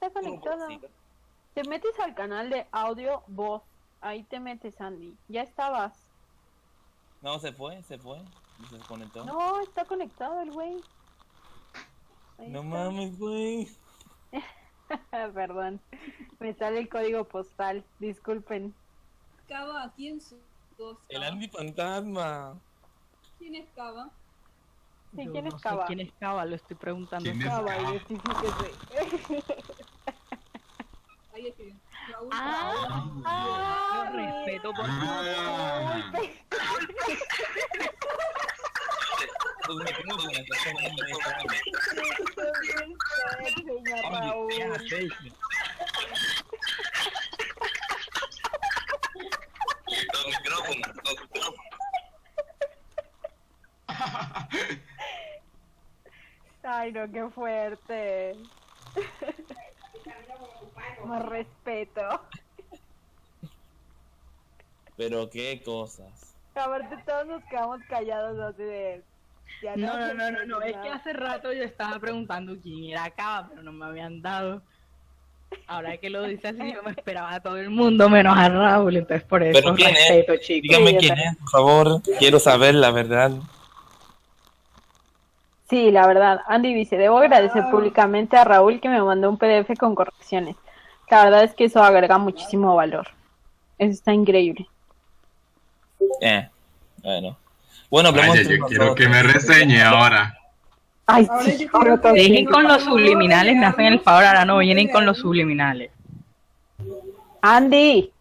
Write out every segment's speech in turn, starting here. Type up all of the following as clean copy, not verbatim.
está conectada. Te metes al canal de audio voz. Ahí te metes, Andy. Ya estabas. No, se fue. Se desconectó. No, está conectado el güey. No mames, güey. Perdón. Me sale el código postal. Disculpen. Cava, ¿quién sos? El Andy fantasma. ¿Quién es Cava? Sí, Yo ¿quién es no sé Cava? quién es Cava, lo estoy preguntando. ¿Quién es Cava, Cava? identifíquese. Ahí escribió. Raúl. Yo respeto por Nos metimos en la persona Señor Raúl. Los micrófonos. Ay, no, qué fuerte. Más respeto. Pero qué cosas. Aparte todos nos quedamos callados así de... ya No, es nada. que hace rato yo estaba preguntando quién era Cava, pero no me habían dado. Ahora que lo dice así, yo me esperaba a todo el mundo menos a Raúl, entonces por eso ¿Pero quién es? respeto, chicos. Dígame Sí, yo quién también. es, por favor. Quiero saber la verdad. Sí, la verdad. Andy dice, debo agradecer públicamente a Raúl que me mandó un PDF con correcciones. La verdad es que eso agrega muchísimo valor. Eso está increíble. Bueno. Bueno, hablemos Vaya, entre yo quiero nosotros. que me reseñe ahora. Ay, Ahora sí, yo quiero que- Dejen con los subliminales, me hacen el favor, ahora no vienen con los subliminales. Andy.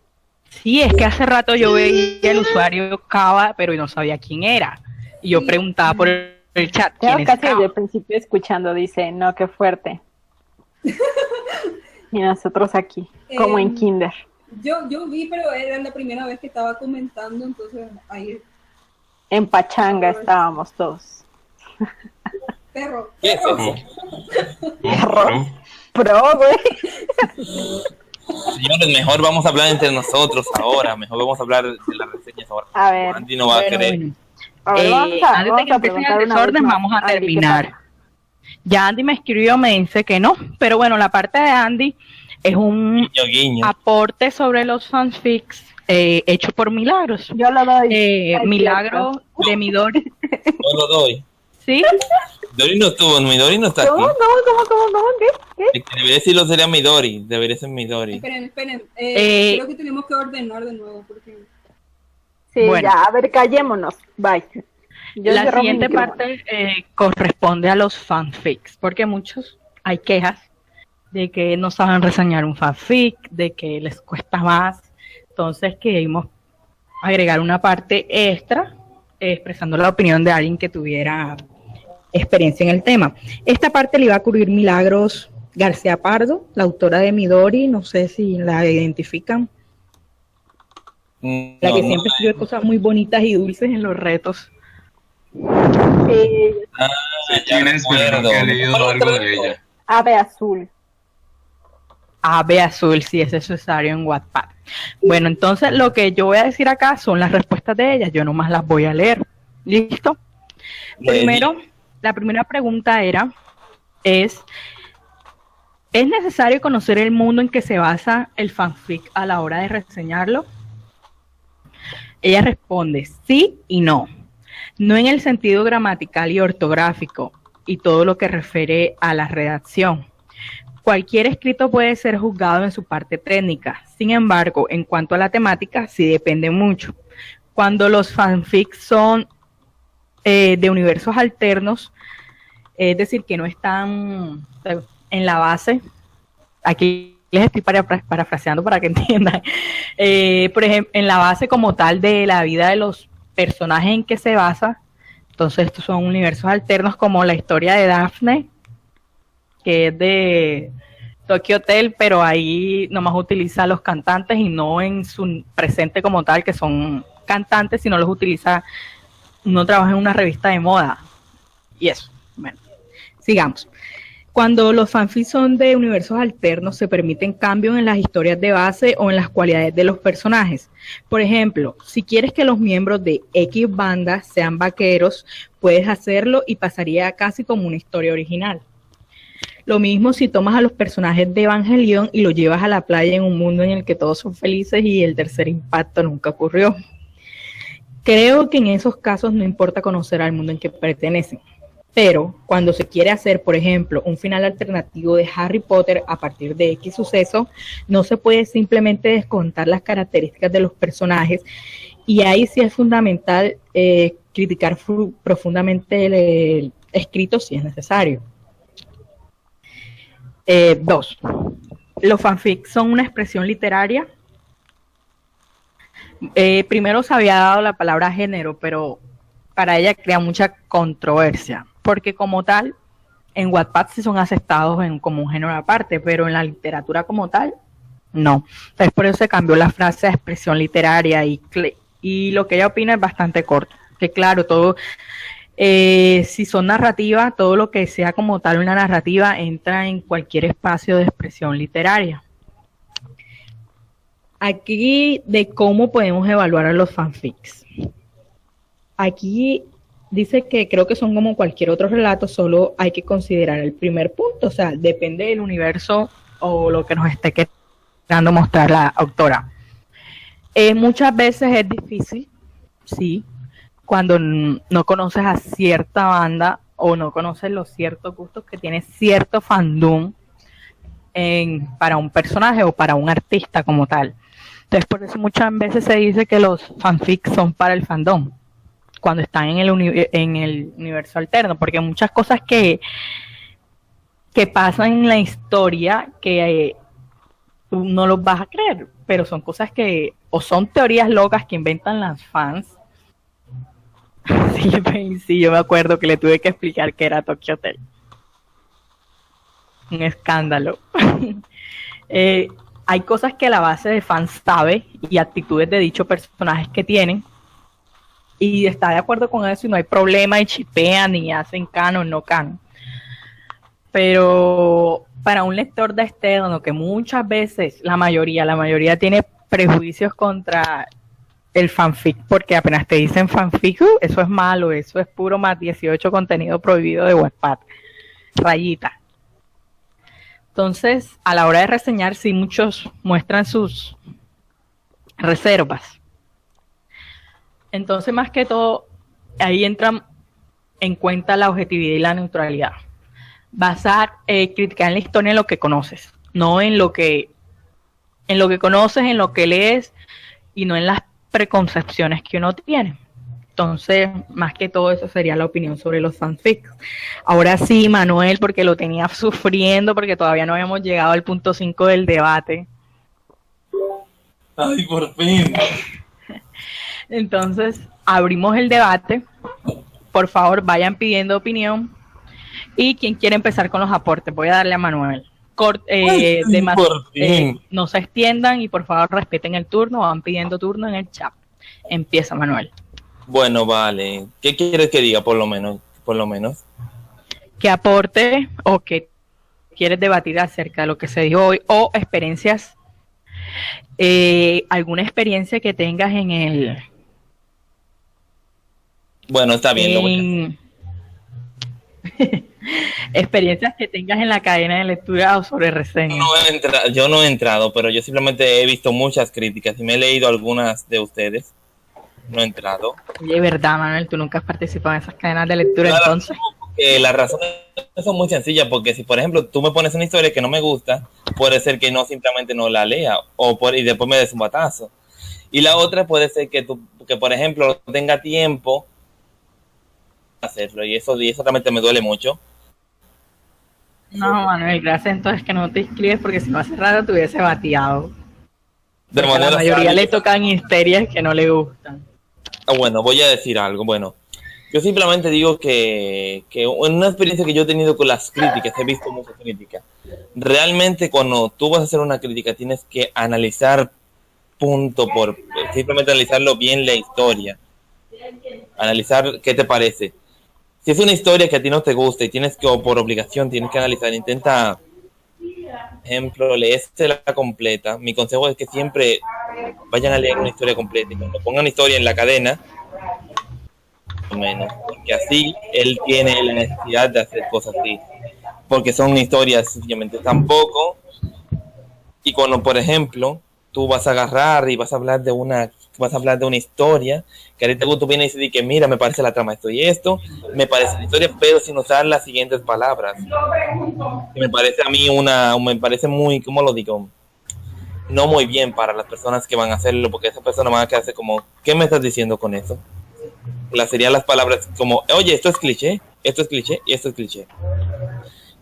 Sí, es que hace rato yo veía el usuario Cava, pero no sabía quién era. Y yo preguntaba por el chat, Tengo ¿quién es casi desde Cava? el principio escuchando, dice, no, qué fuerte. Y nosotros aquí, como en kinder. Yo vi, pero era la primera vez que estaba comentando, entonces ahí. En pachanga estábamos todos. Perro. ¿Qué es eso? Pro, güey. Señores, mejor vamos a hablar entre nosotros ahora. Mejor vamos a hablar de las reseñas ahora. A ver. Andy no va a querer. Bueno. A ver, Antes de que empiecen el desorden, vamos a terminar. Ya Andy me escribió, me dice que no, pero bueno, la parte de Andy es un Guiño, guiño. aporte sobre los fanfics hecho por Milagros. Yo lo doy. Ay, Milagro de Midori. Yo lo doy. ¿Sí? Midori no estuvo, Midori no está aquí. ¿Cómo? ¿Qué? Debería decirlo, sería Midori. Debería ser Midori. Esperen. Creo que tenemos que ordenar de nuevo porque Sí, Bueno. ya, a ver, callémonos. Bye. Yo La cierro mi siguiente micrófono. parte corresponde a los fanfics, porque muchos hay quejas de que no saben reseñar un fanfic, de que les cuesta más. Entonces queremos agregar una parte extra expresando la opinión de alguien que tuviera experiencia en el tema. Esta parte le iba a cubrir Milagros García Pardo, la autora de Midori, no sé si la identifican, la que siempre escribe cosas muy bonitas y dulces en los retos. Sí, Sé quién es, pero nunca he leído algo de ella. ave azul. Ave azul, si es necesario en Wattpad. Bueno, entonces lo que yo voy a decir acá son las respuestas de ellas, yo nomás las voy a leer. ¿Listo? Primero, la primera pregunta ¿es necesario conocer el mundo en que se basa el fanfic a la hora de reseñarlo? Ella responde sí y no. No en el sentido gramatical y ortográfico y todo lo que refiere a la redacción. Cualquier escrito puede ser juzgado en su parte técnica. Sin embargo, en cuanto a la temática, sí depende mucho. Cuando los fanfics son de universos alternos, es decir, que no están en la base, aquí les estoy parafraseando para que entiendan, por ejemplo, en la base como tal de la vida de los personajes en que se basa, entonces estos son universos alternos como la historia de Daphne, que es de Tokyo Hotel, pero ahí nomás utiliza a los cantantes y no en su presente como tal, que son cantantes, sino los utiliza, no trabaja en una revista de moda. Y eso, bueno, sigamos. Cuando los fanfics son de universos alternos, se permiten cambios en las historias de base o en las cualidades de los personajes. Por ejemplo, si quieres que los miembros de X banda sean vaqueros, puedes hacerlo y pasaría casi como una historia original. Lo mismo si tomas a los personajes de Evangelion y los llevas a la playa en un mundo en el que todos son felices y el tercer impacto nunca ocurrió. Creo que en esos casos no importa conocer al mundo en que pertenecen. Pero cuando se quiere hacer, por ejemplo, un final alternativo de Harry Potter a partir de X suceso, no se puede simplemente descontar las características de los personajes, y ahí sí es fundamental criticar profundamente el escrito si es necesario. 2. Los fanfics son una expresión literaria. Primero se había dado la palabra género, pero para ella crea mucha controversia, porque como tal, en Wattpad sí son aceptados como un género aparte, pero en la literatura como tal, no. Entonces por eso se cambió la frase a expresión literaria, y lo que ella opina es bastante corto, que claro, todo, si son narrativas, todo lo que sea como tal una narrativa entra en cualquier espacio de expresión literaria. Aquí de cómo podemos evaluar a los fanfics. Aquí dice que creo que son como cualquier otro relato, solo hay que considerar el primer punto, o sea, depende del universo o lo que nos esté queriendo mostrar la autora. Muchas veces es difícil, sí, cuando no conoces a cierta banda o no conoces los ciertos gustos que tiene cierto fandom para un personaje o para un artista como tal. Entonces por eso muchas veces se dice que los fanfics son para el fandom, cuando están en el universo alterno, porque muchas cosas que pasan en la historia que tú no los vas a creer, pero son cosas que, o son teorías locas que inventan las fans. Sí, yo me acuerdo que le tuve que explicar que era Tokyo Hotel. Un escándalo. Hay cosas que la base de fans sabe y actitudes de dichos personajes que tienen, y está de acuerdo con eso y no hay problema, y chipean y hacen canon, no canon. Pero para un lector de externo, que muchas veces, la mayoría tiene prejuicios contra el fanfic, porque apenas te dicen fanfic, eso es malo, eso es puro más 18 contenido prohibido de Wattpad, rayita. Entonces, a la hora de reseñar, sí, muchos muestran sus reservas. Entonces, más que todo, ahí entran en cuenta la objetividad y la neutralidad. Criticar en la historia en lo que conoces, no en lo que conoces, en lo que lees, y no en las preconcepciones que uno tiene. Entonces, más que todo, eso sería la opinión sobre los fanfics. Ahora sí, Manuel, porque lo tenía sufriendo, porque todavía no habíamos llegado al punto 5 del debate. Ay, por fin. Entonces, abrimos el debate. Por favor, vayan pidiendo opinión. ¿Y quién quiere empezar con los aportes? Voy a darle a Manuel. No se extiendan y por favor respeten el turno, van pidiendo turno en el chat. Empieza, Manuel. Bueno, vale. ¿Qué quieres que diga, por lo menos? ¿Qué aporte o qué quieres debatir acerca de lo que se dijo hoy, o experiencias, alguna experiencia que tengas en el... Bueno, está bien. Experiencias que tengas en la cadena de lectura o sobre reseñas. Yo no he entrado, pero yo simplemente he visto muchas críticas y me he leído algunas de ustedes. No he entrado. Oye, verdad, Manuel, tú nunca has participado en esas cadenas de lectura, claro, entonces. Las razones son muy sencillas, porque si, por ejemplo, tú me pones una historia que no me gusta, puede ser que no simplemente no la lea y después me des un batazo. Y la otra puede ser que por ejemplo, no tenga tiempo hacerlo, y eso realmente me duele mucho. No, Manuel, gracias entonces que no te inscribes, porque si no hace rato te hubiese bateado. A la mayoría le tocan histerias que no le gustan. Bueno, voy a decir algo. Bueno, yo simplemente digo que en una experiencia que yo he tenido con las críticas, he visto muchas críticas. Realmente cuando tú vas a hacer una crítica tienes que analizar simplemente analizarlo bien la historia. Analizar qué te parece. Si es una historia que a ti no te gusta y tienes que, o por obligación, tienes que analizar, intenta, ejemplo, léesela completa. Mi consejo es que siempre vayan a leer una historia completa, y cuando pongan historia en la cadena, menos, porque así él tiene la necesidad de hacer cosas así. porque son historias sencillamente tampoco. Y cuando, por ejemplo, tú vas a agarrar y vas a hablar de una historia que a ti te gusta, tú vienes y dices que mira, me parece la trama esto y esto, me parece la historia, pero sin usar las siguientes palabras. Que me parece a mí me parece muy, ¿cómo lo digo? No muy bien para las personas que van a hacerlo, porque esas personas van a quedarse como, ¿qué me estás diciendo con eso? Serían las palabras como, oye, esto es cliché y esto es cliché.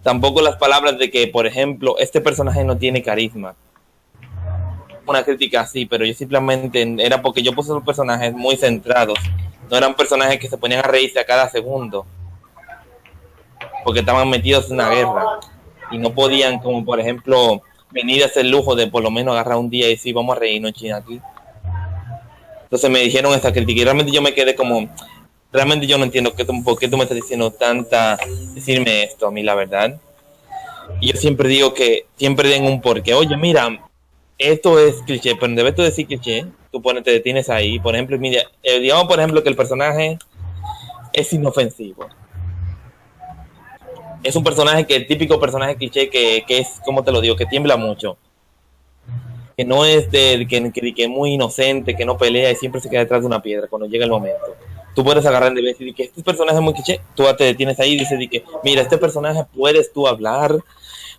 Tampoco las palabras de que, por ejemplo, este personaje no tiene carisma. Una crítica así, pero yo simplemente era porque yo puse los personajes muy centrados. No eran personajes que se ponían a reírse a cada segundo, porque estaban metidos en una guerra y no podían, como por ejemplo, venir a hacer lujo de por lo menos agarrar un día y decir, vamos a reírnos China aquí. Entonces me dijeron esta crítica y realmente yo me quedé como, realmente yo no entiendo por qué tú me estás diciendo decirme esto a mí, la verdad. Y yo siempre digo que siempre den un porqué. Oye, mira, esto es cliché, pero en vez de decir cliché, tú te detienes ahí. Por ejemplo, mira, digamos por ejemplo que el personaje es inofensivo. Es un personaje que el típico personaje cliché que es, como te lo digo, que tiembla mucho. Que no es que es muy inocente, que no pelea y siempre se queda detrás de una piedra cuando llega el momento. Tú puedes agarrar y decir que este personaje es muy cliché, tú te detienes ahí y dices que mira, este personaje puedes tú hablar,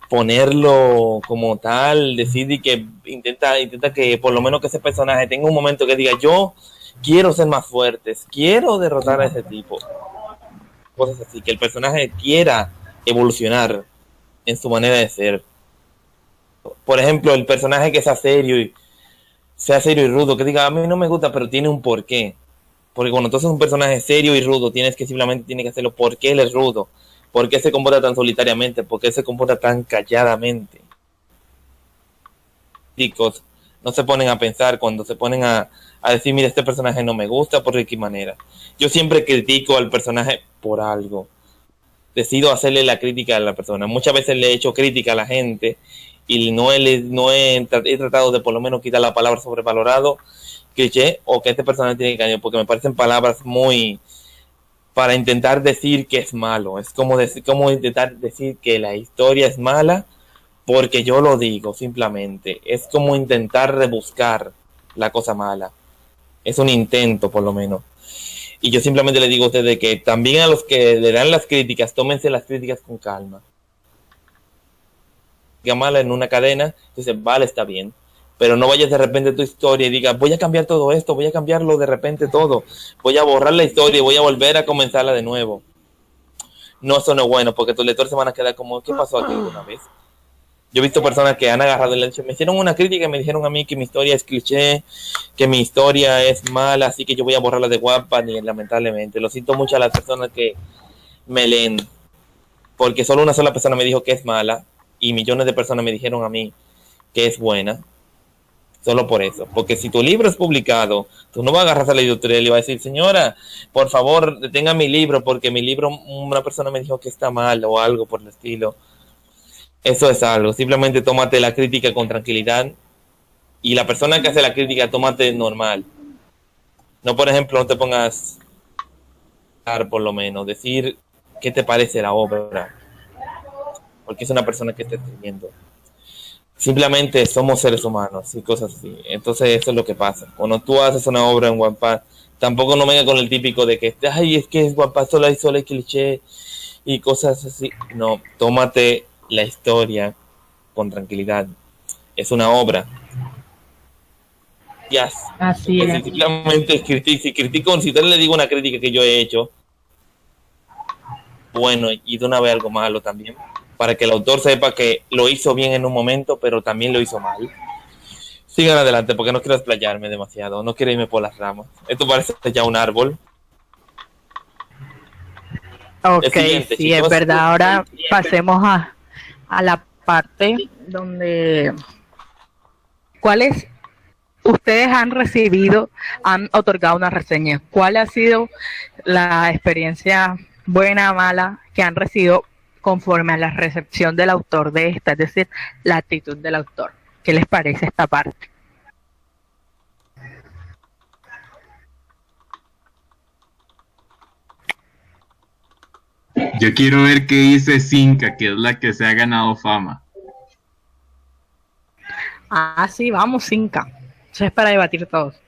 ponerlo como tal, decir que intenta que por lo menos que ese personaje tenga un momento que diga yo quiero ser más fuerte, quiero derrotar a ese tipo. Cosas así, que el personaje quiera evolucionar en su manera de ser. Por ejemplo, el personaje que sea serio y rudo, que diga a mí no me gusta, pero tiene un porqué. Porque cuando tú haces un personaje serio y rudo, tienes que hacerlo porque él es rudo, porque se comporta tan solitariamente, porque se comporta tan calladamente. Chicos, no se ponen a pensar cuando se ponen a decir, mira, este personaje no me gusta, ¿por qué manera? Yo siempre critico al personaje por algo. Decido hacerle la crítica a la persona. Muchas veces le he hecho crítica a la gente y he tratado de por lo menos quitar la palabra sobrevalorado, cliché, o que este personaje tiene caño, porque me parecen palabras muy para intentar decir que es malo. Es como intentar decir que la historia es mala porque yo lo digo simplemente. Es como intentar rebuscar la cosa mala. Es un intento por lo menos. Y yo simplemente le digo a ustedes que también a los que le dan las críticas, tómense las críticas con calma. Mala en una cadena, entonces vale, está bien, pero no vayas de repente a tu historia y digas voy a cambiar todo esto, voy a cambiarlo de repente todo, voy a borrar la historia y voy a volver a comenzarla de nuevo. No, eso no es bueno, porque tus lectores se van a quedar como ¿qué pasó aquí alguna vez? Yo he visto personas que han agarrado el hecho, me hicieron una crítica y me dijeron a mí que mi historia es cliché, que mi historia es mala, así que yo voy a borrarla de Wattpad, y lamentablemente lo siento mucho a las personas que me leen, porque solo una sola persona me dijo que es mala y millones de personas me dijeron a mí que es buena, solo por eso. Porque si tu libro es publicado, tú no vas a agarrar a la editorial y vas a decir, señora, por favor, detenga mi libro, porque mi libro, una persona me dijo que está mal o algo por el estilo. Eso es algo. Simplemente tómate la crítica con tranquilidad y la persona que hace la crítica, tómate normal. No, por ejemplo, no te pongas por lo menos, decir qué te parece la obra, porque es una persona que está escribiendo. Simplemente somos seres humanos y cosas así. Entonces eso es lo que pasa. Cuando tú haces una obra en Wattpad, tampoco no venga con el típico de que ay, es que es Wattpad solo hay cliché y cosas así. No, tómate la historia con tranquilidad. Es una obra. Ya. Así Pues, es. simplemente si yo le digo una crítica que yo he hecho, bueno, y de una vez algo malo también, para que el autor sepa que lo hizo bien en un momento, pero también lo hizo mal. Sigan adelante, porque no quiero explayarme demasiado, no quiero irme por las ramas. Esto parece ya un árbol. Ok, Siguiente, sí, chicos. es verdad. Ahora pasemos a la parte donde ¿cuáles ustedes han otorgado una reseña? ¿Cuál ha sido la experiencia buena o mala que han recibido conforme a la recepción del autor de esta, es decir, la actitud del autor? ¿Qué les parece esta parte? Yo quiero ver qué dice Cinca, que es la que se ha ganado fama. Ah, sí, vamos, Cinca. Eso es para debatir todos.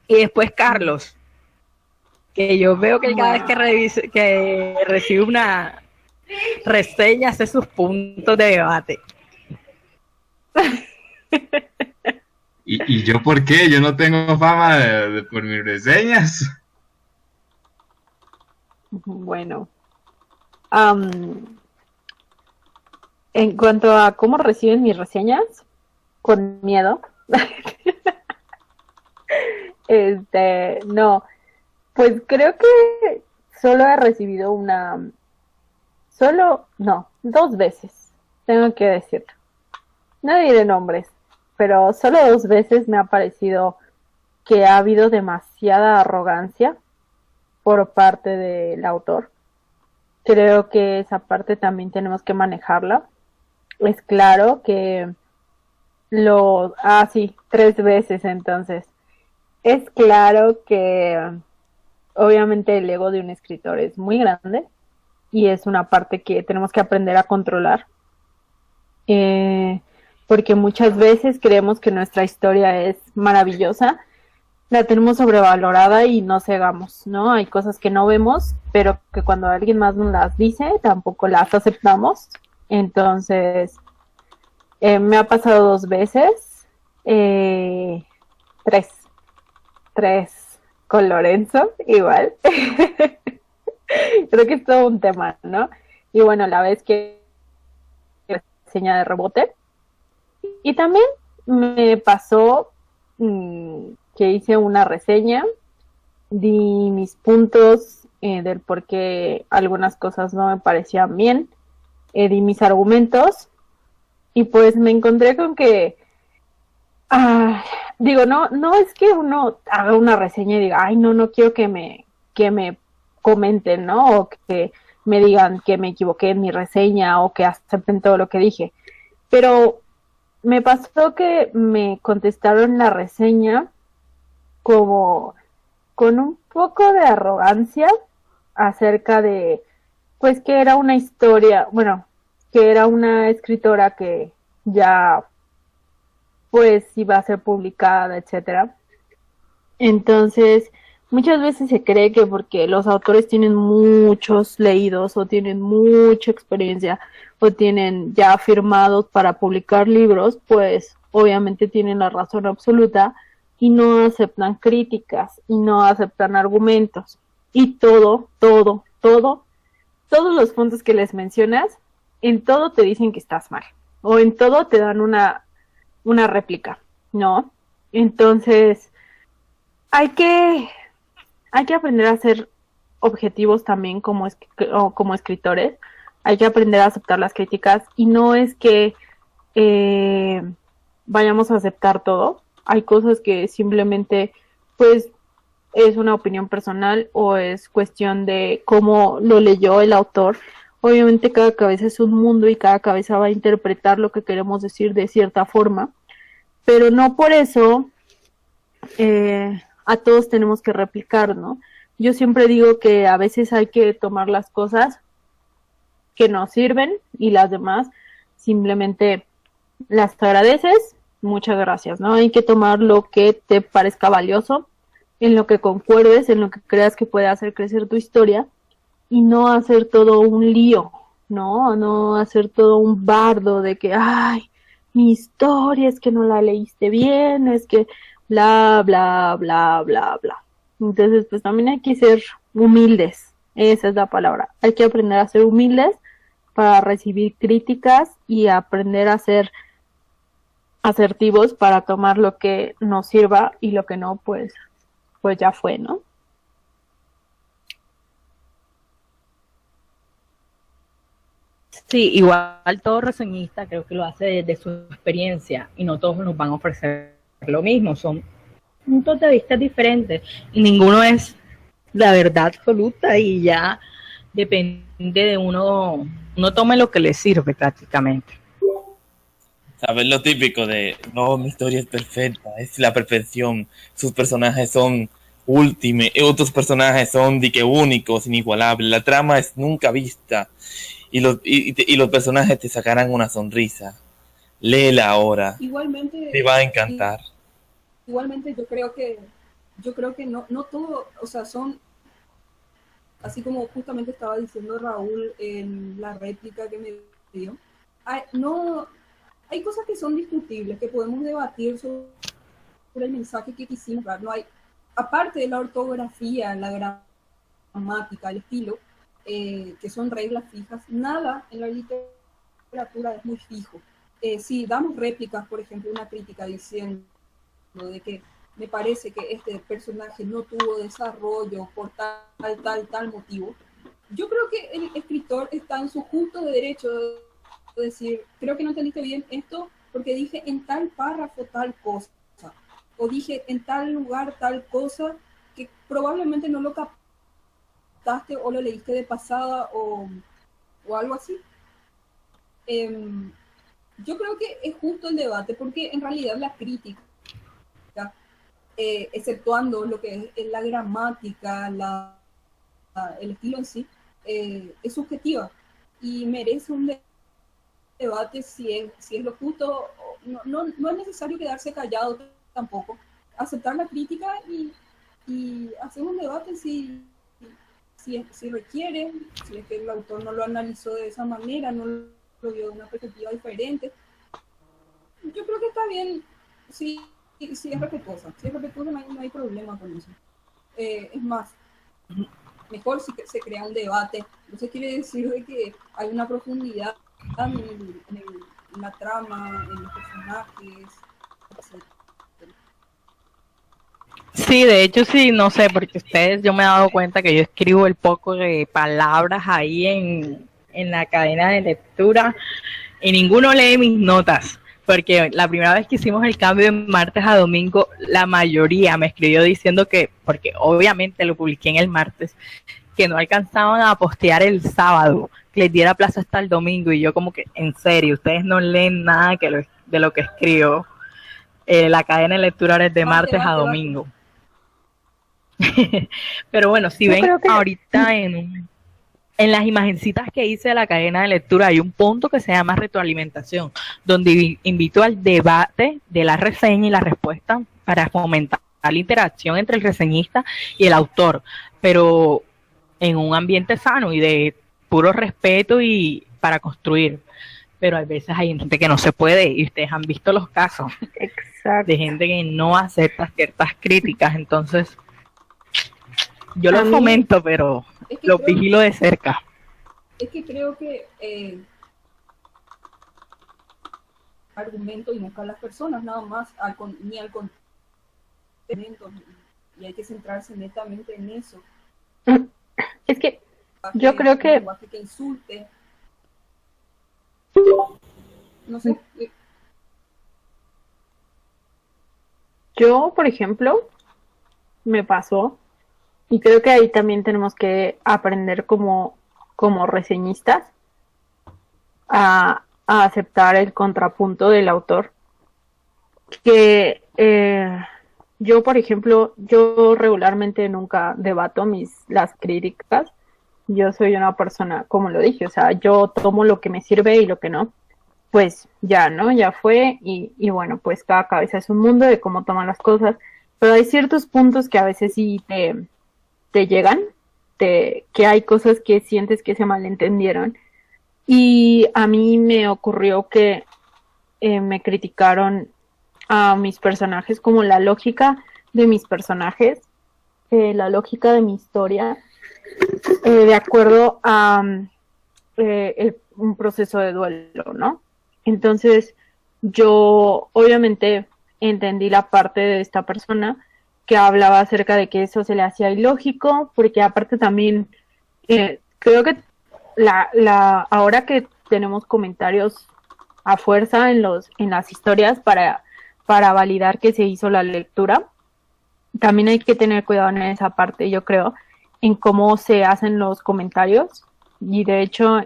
Y después Carlos, que yo veo que él cada vez que recibe una reseña hace sus puntos de debate. ¿Y yo por qué? Yo no tengo fama por mis reseñas. Bueno, en cuanto a cómo reciben mis reseñas, con miedo. No, pues creo que solo he recibido dos veces, tengo que decirlo. No diré nombres, pero solo 2 veces me ha parecido que ha habido demasiada arrogancia por parte del autor. Creo que esa parte también tenemos que manejarla. Es claro que sí, 3 veces entonces. Es claro que obviamente el ego de un escritor es muy grande y es una parte que tenemos que aprender a controlar. Porque muchas veces creemos que nuestra historia es maravillosa, la tenemos sobrevalorada y nos cegamos, ¿no? Hay cosas que no vemos, pero que cuando alguien más nos las dice, tampoco las aceptamos. Entonces, me ha pasado 2 veces, 3 con Lorenzo, igual. Creo que es todo un tema, ¿no? Y bueno, la vez que reseña de rebote. Y también me pasó que hice una reseña, di mis puntos del por qué algunas cosas no me parecían bien, di mis argumentos y pues me encontré con que no es que uno haga una reseña y diga, ay, no quiero que me comenten, ¿no? O que me digan que me equivoqué en mi reseña o que acepten todo lo que dije. Pero me pasó que me contestaron la reseña como con un poco de arrogancia acerca de, pues, que era una historia, bueno, que era una escritora que ya pues iba a ser publicada, etcétera. Entonces, muchas veces se cree que porque los autores tienen muchos leídos o tienen mucha experiencia o tienen ya firmados para publicar libros, pues obviamente tienen la razón absoluta y no aceptan críticas y no aceptan argumentos. Y todos los puntos que les mencionas, en todo te dicen que estás mal o en todo te dan una réplica, ¿no? Entonces, hay que aprender a ser objetivos también como escritores. Hay que aprender a aceptar las críticas y no es que vayamos a aceptar todo. Hay cosas que simplemente, pues, es una opinión personal o es cuestión de cómo lo leyó el autor. Obviamente cada cabeza es un mundo y cada cabeza va a interpretar lo que queremos decir de cierta forma, pero no por eso a todos tenemos que replicar, ¿no? Yo siempre digo que a veces hay que tomar las cosas que nos sirven y las demás simplemente las agradeces, muchas gracias, ¿no? Hay que tomar lo que te parezca valioso, en lo que concuerdes, en lo que creas que puede hacer crecer tu historia y no hacer todo un lío, ¿no? No hacer todo un bardo de que, ay, mi historia es que no la leíste bien, es que bla, bla, bla, bla, bla. Entonces, pues también hay que ser humildes, esa es la palabra. Hay que aprender a ser humildes para recibir críticas y aprender a ser asertivos para tomar lo que nos sirva y lo que no, pues ya fue, ¿no? Sí, igual todo reseñista creo que lo hace desde su experiencia y no todos nos van a ofrecer lo mismo, son puntos de vista diferentes y ninguno es la verdad absoluta y ya depende de uno tome lo que le sirve prácticamente. ¿Sabes? Lo típico de, no, mi historia es perfecta, es la perfección, sus personajes son otros personajes son de que únicos, inigualables, la trama es nunca vista y los personajes te sacarán una sonrisa. Léela ahora, Igualmente, te va a encantar. igualmente yo creo que no todo, o sea, son, así como justamente estaba diciendo Raúl en la réplica que me dio, hay cosas que son discutibles, que podemos debatir sobre el mensaje que quisimos dar. No hay, aparte de la ortografía, la gramática, el estilo, que son reglas fijas, nada en la literatura es muy fijo. Si damos réplicas, por ejemplo, una crítica diciendo de que me parece que este personaje no tuvo desarrollo por tal motivo, yo creo que el escritor está en su justo derecho de decir, creo que no entendiste bien esto porque dije en tal párrafo tal cosa, o dije en tal lugar tal cosa que probablemente no lo captaste o lo leíste de pasada o algo así. Yo creo que es justo el debate porque en realidad la crítica, exceptuando lo que es la gramática, el estilo en sí, es subjetiva y merece un debate si es lo justo. No es necesario quedarse callado tampoco, aceptar la crítica y hacer un debate si requiere, si es que el autor no lo analizó de esa manera, no lo vio de una perspectiva diferente. Yo creo que está bien si es respetuosa. Si es respetuosa no hay problema con eso. Es más, mejor si se crea un debate. Eso quiere decir de que hay una profundidad en la trama, en los personajes, etc. Sí, de hecho sí, no sé, porque yo me he dado cuenta que yo escribo el poco de palabras ahí en la cadena de lectura y ninguno lee mis notas, porque la primera vez que hicimos el cambio de martes a domingo, la mayoría me escribió diciendo que, porque obviamente lo publiqué en el martes, que no alcanzaban a postear el sábado, que les diera plazo hasta el domingo, y yo como que, en serio, ustedes no leen nada de lo que escribo. La cadena de lectura es de martes a domingo. Pero bueno, si ven ahorita en las imagencitas que hice de la cadena de lectura hay un punto que se llama retroalimentación, donde invito al debate de la reseña y la respuesta para fomentar la interacción entre el reseñista y el autor, pero en un ambiente sano y de puro respeto y para construir. Pero a veces hay gente que no se puede, y ustedes han visto los casos. Exacto. De gente que no acepta ciertas críticas, entonces yo lo fomento, pero lo vigilo de cerca. Es que creo que argumento y buscar las personas nada más, ni al contenido, y hay que centrarse netamente en eso. Es que yo creo que insulte, no sé. Yo, por ejemplo, me pasó, y creo que ahí también tenemos que aprender como reseñistas a aceptar el contrapunto del autor. Que yo, por ejemplo, yo regularmente nunca debato las críticas. Yo soy una persona, como lo dije, o sea, yo tomo lo que me sirve y lo que no, pues ya, ¿no? Ya fue, y bueno, pues cada cabeza es un mundo de cómo toman las cosas, pero hay ciertos puntos que a veces sí te llegan, que hay cosas que sientes que se malentendieron, y a mí me ocurrió que me criticaron a mis personajes, como la lógica de mis personajes, la lógica de mi historia, de acuerdo a un proceso de duelo, ¿no? Entonces, yo obviamente entendí la parte de esta persona que hablaba acerca de que eso se le hacía ilógico, porque aparte también creo que ahora que tenemos comentarios a fuerza en las historias para validar que se hizo la lectura, también hay que tener cuidado en esa parte, yo creo, en cómo se hacen los comentarios, y de hecho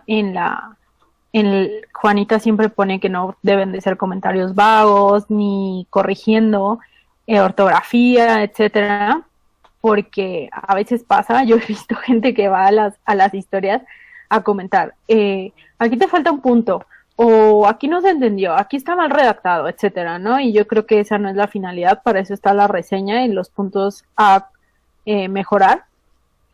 Juanita siempre pone que no deben de ser comentarios vagos ni corrigiendo ortografía, etcétera, a veces pasa, yo he visto gente que va a las historias a comentar, aquí te falta un punto, o aquí no se entendió, aquí está mal redactado, etcétera, ¿no? Y yo creo que esa no es la finalidad, para eso está la reseña y los puntos a mejorar.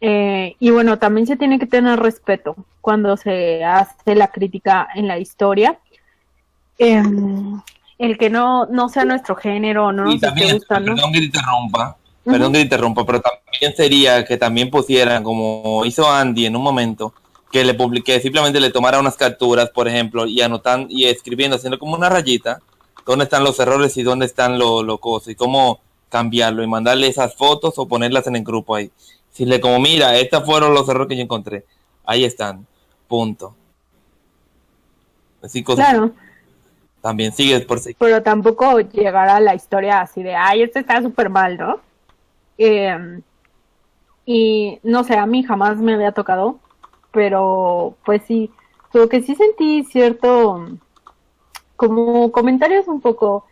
Y bueno, también se tiene que tener respeto cuando se hace la crítica en la historia. El que no sea nuestro género, no nos esté gustando. Perdón que te interrumpa, pero también sería que también pusieran, como hizo Andy en un momento, que simplemente le tomara unas capturas, por ejemplo, y anotando y escribiendo, haciendo como una rayita, dónde están los errores y dónde están los cosas, y cómo cambiarlo, y mandarle esas fotos o ponerlas en el grupo ahí. Decirle como, mira, estos fueron los errores que yo encontré. Ahí están. Punto. Así cosas. Claro. También sigues por sí. Pero tampoco llegar a la historia así de, ay, esto está súper mal, ¿no? Y no sé, a mí jamás me había tocado, pero pues sí, como que sí sentí cierto, como comentarios un poco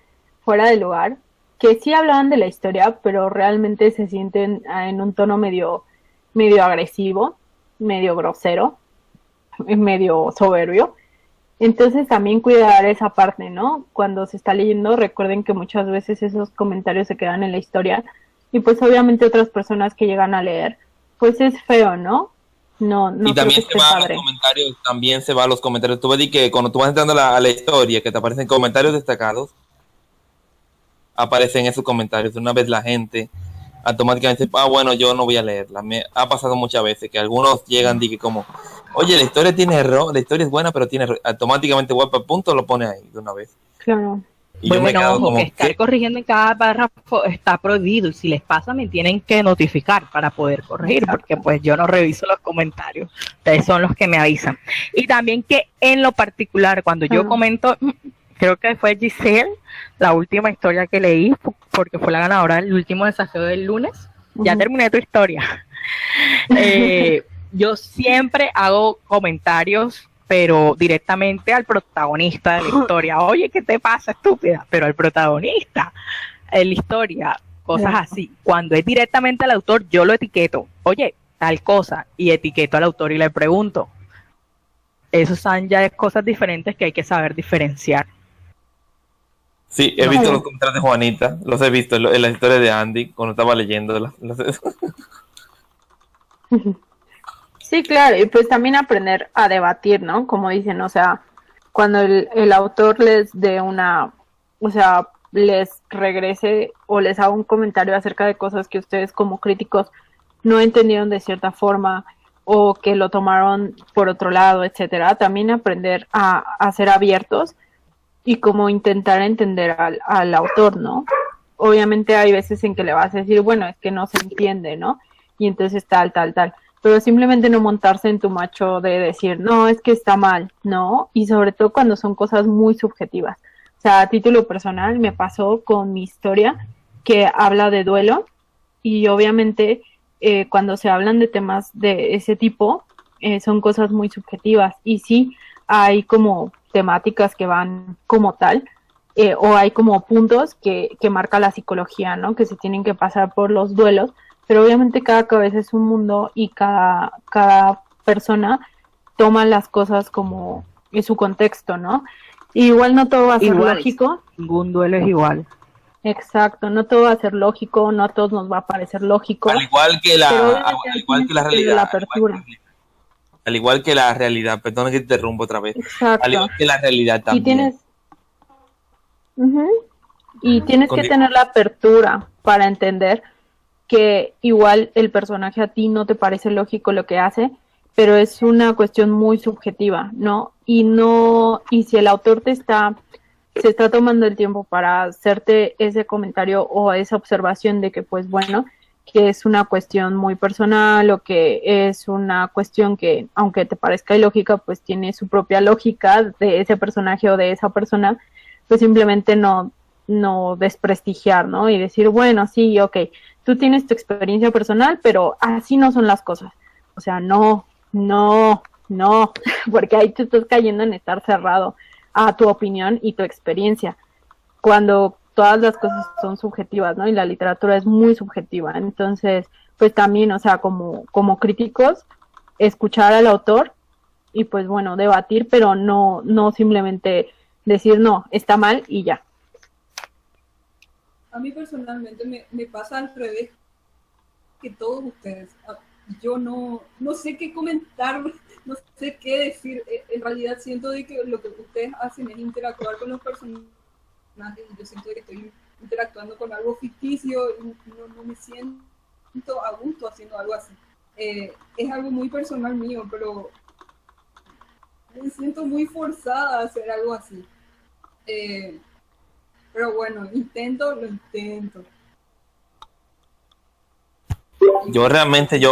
fuera de lugar, que sí hablaban de la historia, pero realmente se sienten en un tono medio agresivo, medio grosero, medio soberbio. Entonces también cuidar esa parte, ¿no? Cuando se está leyendo, recuerden que muchas veces esos comentarios se quedan en la historia y pues obviamente otras personas que llegan a leer, pues es feo, ¿no? No y también se va a los comentarios, también se va a los comentarios. Tú ves que cuando tú vas entrando a la historia, que te aparecen comentarios destacados, aparecen esos comentarios. Una vez la gente automáticamente dice, bueno, yo no voy a leerla. Me ha pasado muchas veces que algunos llegan y que como, oye, la historia tiene error, la historia es buena, pero tiene error. Automáticamente guapa, punto, lo pone ahí de una vez. Claro. Y yo me quedo como, que estar corrigiendo en cada párrafo está prohibido, y si les pasa me tienen que notificar para poder corregir, porque pues yo no reviso los comentarios, ustedes son los que me avisan. Y también que en lo particular, cuando yo comento, creo que fue Giselle, la última historia que leí, porque fue la ganadora del último desafío del lunes, ya terminé tu historia. Yo siempre hago comentarios, pero directamente al protagonista de la historia. Oye, ¿qué te pasa, estúpida? Pero al protagonista en la historia, cosas así. Cuando es directamente al autor, yo lo etiqueto. Oye, tal cosa, y etiqueto al autor y le pregunto. Esos son ya cosas diferentes que hay que saber diferenciar. Sí, he visto los comentarios de Juanita, los he visto en la historia de Andy, cuando estaba leyéndola. Sí, claro, y pues también aprender a debatir, ¿no? Como dicen, o sea, cuando el autor les dé o sea, les regrese o les haga un comentario acerca de cosas que ustedes como críticos no entendieron de cierta forma o que lo tomaron por otro lado, etcétera, también aprender a ser abiertos y como intentar entender al autor, ¿no? Obviamente hay veces en que le vas a decir, bueno, es que no se entiende, ¿no? Y entonces tal, pero simplemente no montarse en tu macho de decir, no, es que está mal, ¿no? Y sobre todo cuando son cosas muy subjetivas. O sea, a título personal me pasó con mi historia que habla de duelo y obviamente cuando se hablan de temas de ese tipo son cosas muy subjetivas y sí hay como temáticas que van como tal o hay como puntos que marca la psicología, ¿no? Que se tienen que pasar por los duelos, pero obviamente cada cabeza es un mundo y cada persona toma las cosas como en su contexto, ¿no? Y igual no todo va a ser lógico. Ningún duelo es igual. Exacto, no todo va a ser lógico, no a todos nos va a parecer lógico. Al igual que la realidad. Al igual que la realidad, perdón que te interrumpo otra vez. Exacto. Al igual que la realidad también. Y tienes que tener la apertura para entender que igual el personaje a ti no te parece lógico lo que hace, pero es una cuestión muy subjetiva, ¿no? Y si el autor se está tomando el tiempo para hacerte ese comentario o esa observación de que, pues bueno, que es una cuestión muy personal o que es una cuestión que, aunque te parezca ilógica, pues tiene su propia lógica de ese personaje o de esa persona, pues simplemente no desprestigiar, ¿no? Y decir, bueno, sí, ok, tú tienes tu experiencia personal, pero así no son las cosas. O sea, no, porque ahí tú estás cayendo en estar cerrado a tu opinión y tu experiencia, cuando todas las cosas son subjetivas, ¿no? Y la literatura es muy subjetiva. Entonces, pues también, o sea, como críticos, escuchar al autor y pues bueno, debatir, pero no simplemente decir no, está mal y ya. A mí personalmente me pasa al revés que todos ustedes. Yo no sé qué comentar, no sé qué decir. En realidad siento de que lo que ustedes hacen es interactuar con los personajes y yo siento que estoy interactuando con algo ficticio y no me siento a gusto haciendo algo así. Es algo muy personal mío, pero me siento muy forzada a hacer algo así. Pero bueno, lo intento. Yo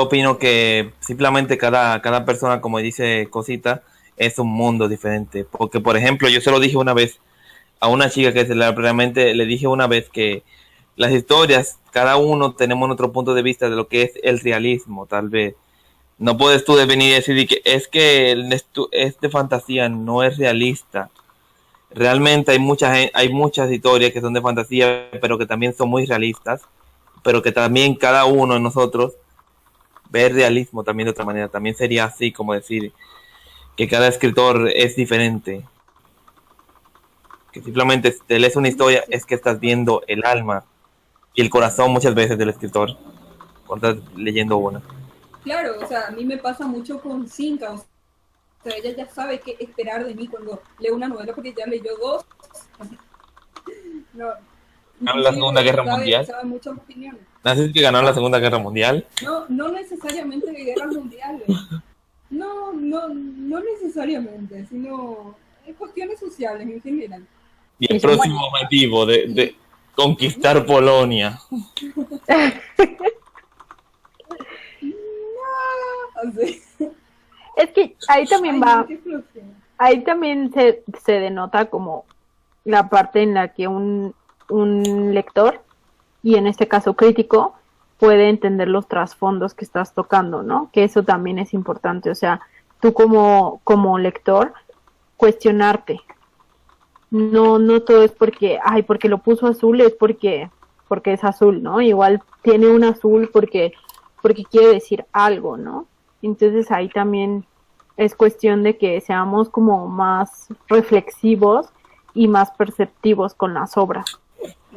opino que simplemente cada persona, como dice Cosita, es un mundo diferente. Porque, por ejemplo, yo se lo dije una vez a una chica realmente le dije una vez que las historias, cada uno tenemos otro punto de vista de lo que es el realismo, tal vez. No puedes tú venir y decir que es de fantasía, no es realista. Realmente hay muchas historias que son de fantasía, pero que también son muy realistas, pero que también cada uno de nosotros ve el realismo también de otra manera. También sería así como decir que cada escritor es diferente. Que simplemente si te lees una historia es que estás viendo el alma y el corazón muchas veces del escritor cuando estás leyendo una. Claro, o sea, a mí me pasa mucho con Cinca, o sea, ella ya sabe qué esperar de mí cuando leo una novela porque ya leyó dos. ¿Ganó la Segunda Guerra Mundial? Sabe muchas opiniones. ¿No sé si ganó la Segunda Guerra Mundial? No necesariamente de guerras mundiales. No necesariamente, sino cuestiones sociales en general. Y el próximo objetivo de conquistar Polonia. Es que ahí también ahí también se denota como la parte en la que un lector, y en este caso crítico, puede entender los trasfondos que estás tocando, ¿no? Que eso también es importante, o sea, tú como lector, cuestionarte. No todo es porque lo puso azul, es porque es azul, ¿no? Igual tiene un azul porque quiere decir algo, ¿no? Entonces ahí también es cuestión de que seamos como más reflexivos y más perceptivos con las obras,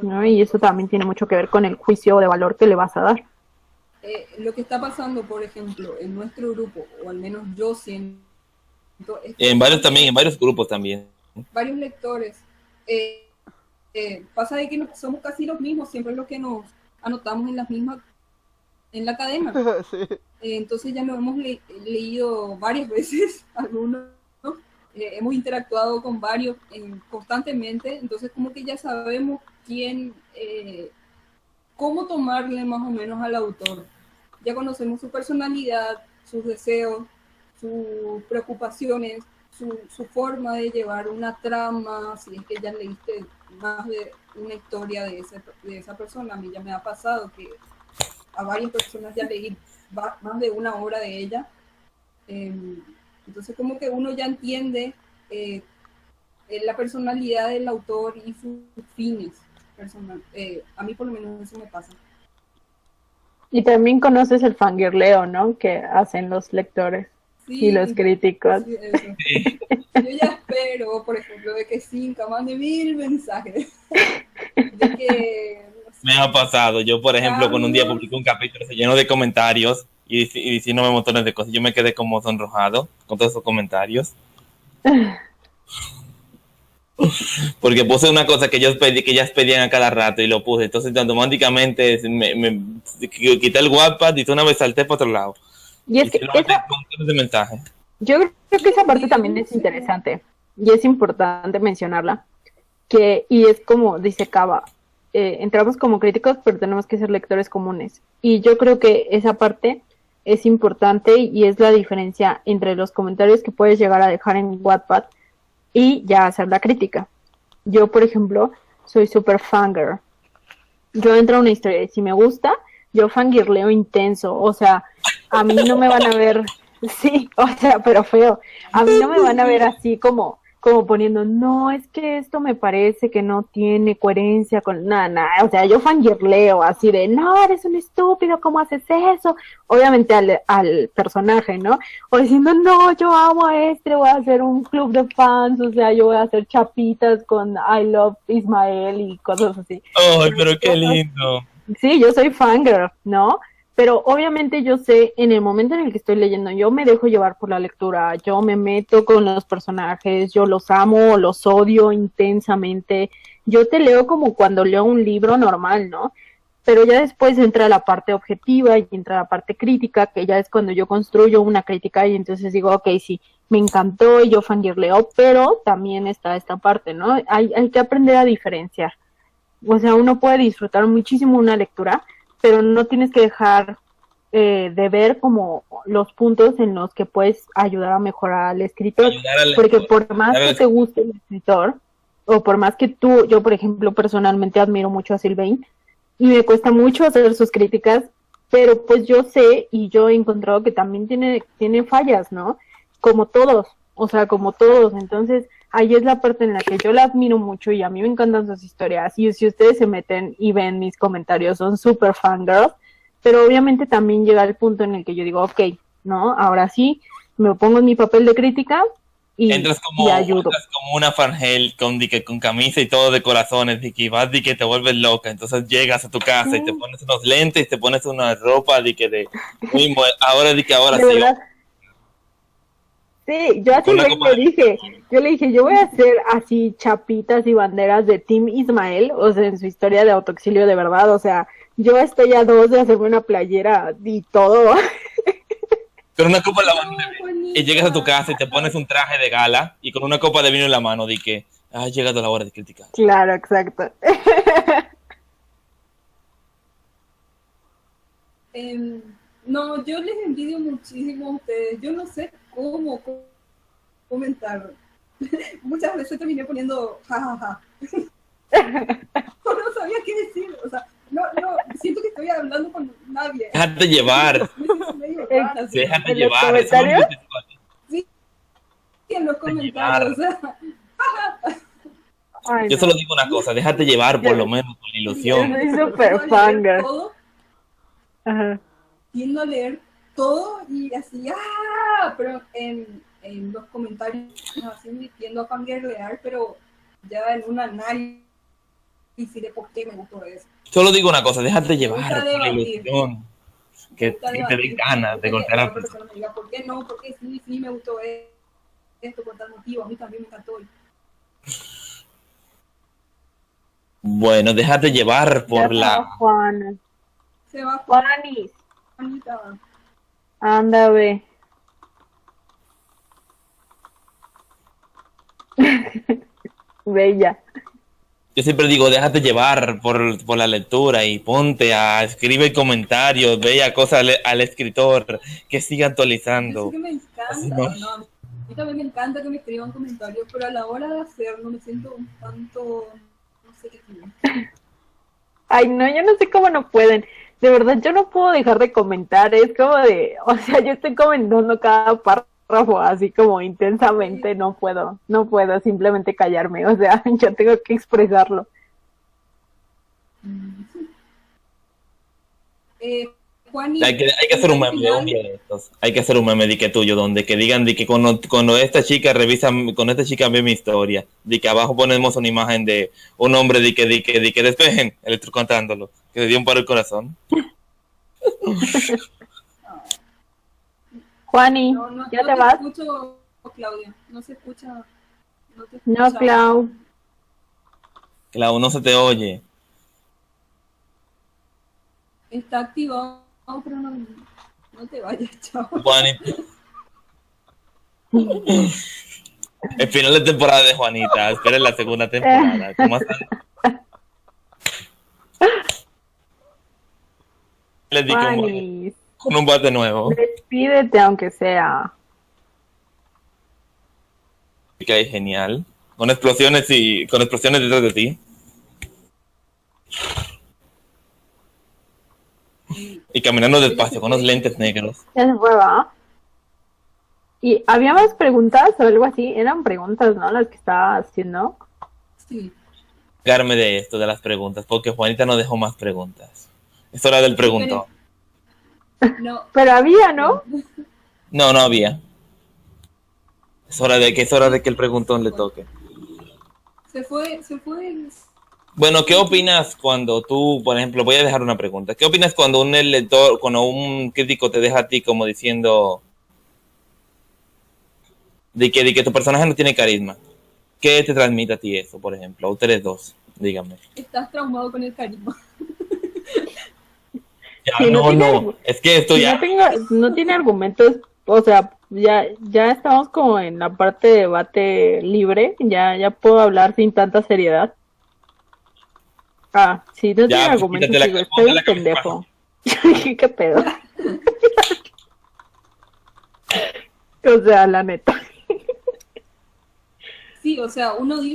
¿no? Y eso también tiene mucho que ver con el juicio de valor que le vas a dar. Lo que está pasando, por ejemplo, en nuestro grupo, o al menos yo siento... En varios grupos también. Varios lectores. Pasa de que somos casi los mismos, siempre los que nos anotamos en la cadena. Sí. Entonces ya nos hemos leído varias veces, algunos, ¿no? Hemos interactuado con varios constantemente, entonces como que ya sabemos cómo tomarle más o menos al autor. Ya conocemos su personalidad, sus deseos, sus preocupaciones, su forma de llevar una trama, si es que ya leíste más de una historia de esa persona. A mí ya me ha pasado que a varias personas ya leí más de una obra de ella. Entonces como que uno ya entiende la personalidad del autor y sus fines personales. A mí por lo menos eso me pasa. Y también conoces el fangirleo, ¿no? Que hacen los lectores. Sí, y los críticos. Sí, eso. Sí. Yo ya espero, por ejemplo, de que Cinca mande 1000 mensajes. De que... Me ha pasado. Yo, por ejemplo, con un día publiqué un capítulo lleno de comentarios y diciéndome montones de cosas. Yo me quedé como sonrojado con todos esos comentarios. Porque puse una cosa que ellas pedían a cada rato y lo puse. Entonces, automáticamente me quité el Wattpad y una vez salté para otro lado. Y es que yo creo que esa parte también es interesante y es importante mencionarla, y es como dice Cava, entramos como críticos pero tenemos que ser lectores comunes, y yo creo que esa parte es importante y es la diferencia entre los comentarios que puedes llegar a dejar en Wattpad y ya hacer la crítica. Yo, por ejemplo, soy super fangirl. Yo entro a una historia y si me gusta, yo fangirleo intenso, o sea, a mí no me van a ver, sí, o sea, pero feo, a mí no me van a ver así como como poniendo, no, es que esto me parece que no tiene coherencia con nada, o sea, yo fangirleo así de, no, eres un estúpido, ¿cómo haces eso? Obviamente al personaje, ¿no? O diciendo, no, yo amo a este, voy a hacer un club de fans, o sea, yo voy a hacer chapitas con I love Ismael y cosas así. ¡Ay, pero qué lindo! Sí, yo soy fangirl, ¿no? Pero obviamente yo sé, en el momento en el que estoy leyendo, yo me dejo llevar por la lectura, yo me meto con los personajes, yo los amo, los odio intensamente. Yo te leo como cuando leo un libro normal, ¿no? Pero ya después entra la parte objetiva y entra la parte crítica, que ya es cuando yo construyo una crítica y entonces digo, ok, sí, me encantó y yo fangirleo, pero también está esta parte, ¿no? Hay que aprender a diferenciar. O sea, uno puede disfrutar muchísimo una lectura, pero no tienes que dejar de ver como los puntos en los que puedes ayudar a mejorar al escritor, porque por más que te guste el escritor, o por más que yo por ejemplo personalmente admiro mucho a Sylvain, y me cuesta mucho hacer sus críticas, pero pues yo sé y yo he encontrado que también tiene fallas, ¿no? Como todos, o sea, como todos, entonces ahí es la parte en la que yo la admiro mucho y a mí me encantan sus historias. Y si ustedes se meten y ven mis comentarios, son súper fangirls, pero obviamente también llega el punto en el que yo digo, ok, ¿no? Ahora sí, me pongo en mi papel de crítica y entras como una fangirl con camisa y todo de corazones, de que vas y que te vuelves loca. Entonces llegas a tu casa y te pones unos lentes y te pones una ropa de que ahora sí. ¿Verdad? Sí, yo así le dije, yo voy a hacer así chapitas y banderas de Team Ismael, o sea, en su historia de autoexilio de verdad, o sea, yo estoy a 2 de hacerme una playera y todo. Con una copa en la mano y llegas a tu casa y te pones un traje de gala y con una copa de vino en la mano, di que ha llegado la hora de criticar. Claro, exacto. No, yo les envidio muchísimo a ustedes. Yo no sé cómo comentar. Muchas veces terminé poniendo jajaja. No sabía qué decir. O sea, no, siento que estoy hablando con nadie. Déjate llevar. Déjate llevar. Sí, en los comentarios. Yo solo digo una cosa, déjate llevar por lo menos con la ilusión. Yo soy súper fanga. Ajá. Tiendo a leer todo y así, pero en los comentarios así me tiendo a fangirlear, pero ya en un análisis de por qué me gustó eso. Solo digo una cosa, déjate llevar por la ilusión, que te dé ganas de golpear a la persona. Me diga, ¿por qué no? Porque sí me gustó esto por tal motivo, a mí también me encantó. Bueno, déjate llevar por Juana. Se va Juanis. Anda, ve. Bella. Yo siempre digo, déjate llevar por la lectura y ponte a escribir comentarios, bella cosa al escritor, que siga actualizando. Yo sé que me encanta, a mí también me encanta que me escriban comentarios, pero a la hora de hacerlo me siento un tanto, no sé qué tiene. Ay, no, yo no sé cómo no pueden. De verdad, yo no puedo dejar de comentar, es como de, o sea, yo estoy comentando cada párrafo así como intensamente, no puedo simplemente callarme, o sea, yo tengo que expresarlo. Juani, hay que hacer un meme de un día de estos, hay que hacer un meme de que tuyo, donde que digan de que cuando esta chica ve mi historia, de que abajo ponemos una imagen de un hombre de que despejen, electrocutándolo, que le dio un paro el corazón. Juani, ¿ya te vas? No escucho, Claudia, no se escucha. No, Clau. Clau, no se te oye. Está activado, pero no te vayas, chao. Juani. El final de temporada de Juanita, esperen la segunda temporada. ¿Cómo están? Les di con un bate nuevo. Despídete aunque sea. Que es genial. Con explosiones detrás de ti. Y caminando despacio con unos lentes negros. ¿Ya se fue, va? Y había más preguntas o algo así. Eran preguntas, ¿no? Las que estaba haciendo. Sí. Carme de esto, de las preguntas, porque Juanita no dejó más preguntas. Es hora del preguntón. No. Pero había, ¿no? No, no había. Es hora de que el preguntón le toque. Se fue. Bueno, ¿qué opinas cuando tú, por ejemplo, voy a dejar una pregunta? ¿Qué opinas cuando un lector, cuando un crítico te deja a ti como diciendo de que tu personaje no tiene carisma? ¿Qué te transmite a ti eso, por ejemplo? A ustedes dos, díganme. Estás traumado con el carisma. Ya, Sí, no, es que esto Si ya... no tiene argumentos, o sea, ya estamos como en la parte de debate libre, ya puedo hablar sin tanta seriedad. Ah, sí, no tiene Ya, pues, argumentos, quítate la digo, ponte estoy la un cabeza pendejo. ¿Qué pedo? O sea, la neta. Sí, o sea, uno dice